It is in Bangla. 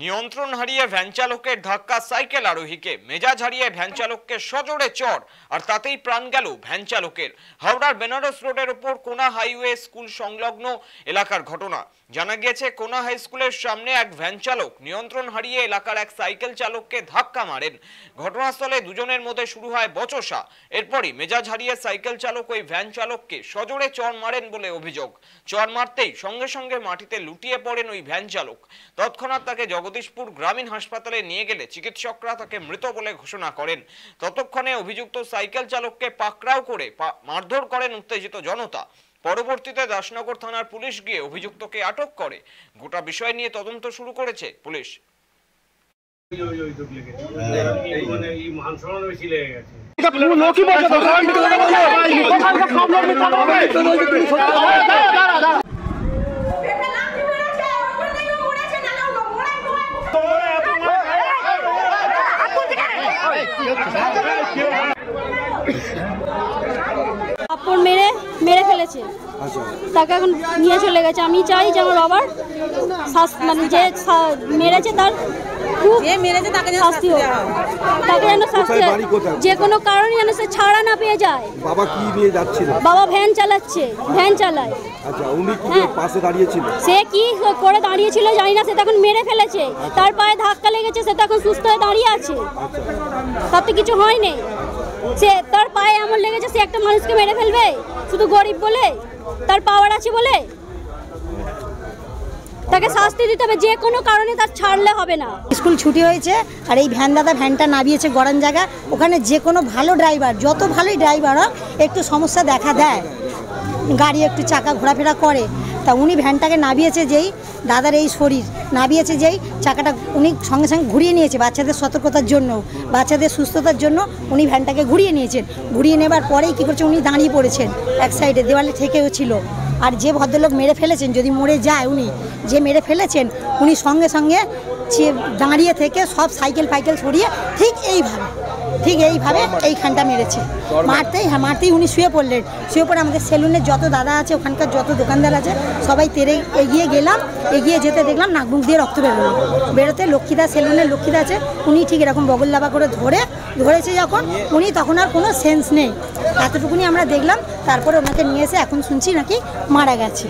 নিয়ন্ত্রণ হারিয়ে ভ্যান চালকের ধাক্কা সাইকেল আরোহীকে, মেজাজ হারিয়ে ভ্যান চালককে সজোরে চড় আর তাতেই প্রাণ গেল ভ্যান চালকের। হাওড়ার বেনারস রোডের উপর কোনা হাইওয়ে স্কুল সংলগ্ন এলাকার ঘটনা। জানা গিয়েছে, কোনা হাই স্কুলের সামনে এক ভ্যান চালক নিয়ন্ত্রণ হারিয়ে এলাকার এক সাইকেল চালককে ধাক্কা মারেন। ঘটনাস্থলে দুজনের মধ্যে শুরু হয় বচসা। এরপরই মেজাজ হারিয়ে সাইকেল চালক ওই ভ্যান চালককে সজোরে চড় মারেন বলে অভিযোগ। চড় মারতেই সঙ্গে সঙ্গে মাটিতে লুটিয়ে পড়েন ওই ভ্যান চালক। তৎক্ষণাৎ তাকে জগদীশপুর গ্রামীণ হাসপাতালে নিয়ে গেলে চিকিৎসকরা তাকে মৃত বলে ঘোষণা করেন। ততক্ষণে অভিযুক্ত সাইকেল চালককে পাকড়াও করে মারধর করেন উত্তেজিত জনতা। পরবর্তীতে দাসনগর থানার পুলিশ গিয়ে অভিযুক্তকে আটক করে। গোটা বিষয় নিয়ে তদন্ত শুরু করেছে পুলিশ। আপন মেরে ফেলেছে, তাকে এখন নিয়ে চলে গেছে। আমি চাই যে আমার বাবার মানে যে মেরেছে তার খুব শাস্তি হোক, তাকে যেন শাস্তি হয়, যে কোনো কারণে যেন সে ছাড়া না পেয়ে যায়। বাবা কি নিয়ে যাচ্ছিল? বাবা ভ্যান চালাচ্ছে, ভ্যান চালায়। আচ্ছা, উনি কি পাশে দাঁড়িয়েছিল? সে কি করে দাঁড়িয়েছিল জানি না, সে তখন মেরে ফেলেছে। তার পায়ে ধাক্কা লেগেছে, সে তখন সুস্থ হয়ে দাঁড়িয়ে আছে, তাতে কিছু হয়নি। সে তার পায়ে এমন লেগেছে, সে একটা মানুষকে মেরে ফেলবে শুধু গরিব বলে, তার পাওয়ার আছে বলে? তাকে শাস্তি দিতে হবে, যে কোনো কারণে তার ছাড়লে হবে না। স্কুল ছুটি হয়েছে আর এই ভ্যান দাদা ভ্যানটা নামিয়েছে গরম জায়গা। ওখানে যে কোনো ভালো ড্রাইভার, যত ভালোই ড্রাইভার হোক, একটু সমস্যা দেখা দেয়, গাড়ি একটু চাকা ঘোরাফেরা করে। তা উনি ভ্যানটাকে নামিয়েছে যেই, দাদার এই শরীর নামিয়েছে যেই, চাকাটা উনি সঙ্গে সঙ্গে ঘুরিয়ে নিয়েছে বাচ্চাদের সতর্কতার জন্য, বাচ্চাদের সুস্থতার জন্য উনি ভ্যানটাকে ঘুরিয়ে নিয়েছেন। ঘুরিয়ে নেবার পরেই কী করছে, উনি দাঁড়িয়ে পড়েছেন এক সাইডে, দেওয়ালে ঠেকেও ছিল। আর যে ভদ্রলোক মেরে ফেলেছেন, যদি মরে যায় উনি, যে মেরে ফেলেছেন উনি সঙ্গে সঙ্গে দাঁড়িয়ে থেকে সব সাইকেল ফাইকেল সরিয়ে ঠিক এইভাবে এইখানটা মেরেছে। মারতেই উনি শুয়ে পড়লেন। শুয়ে পড়ে আমাদের সেলুনের যত দাদা আছে, ওখানকার যত দোকানদার আছে, সবাই তেরে এগিয়ে গেলাম। এগিয়ে যেতে দেখলাম নাক মুখ দিয়ে রক্ত বেরোতে লক্ষ্মীদা, সেলুনের লক্ষ্মীদা আছে, উনি ঠিক এরকম বগল লাভা করে ধরেছে যখন, উনি তখন আর কোনো সেন্স নেই, এতটুকুনি আমরা দেখলাম। তারপরে ওনাকে নিয়ে এসে এখন শুনছি নাকি মারা গেছে।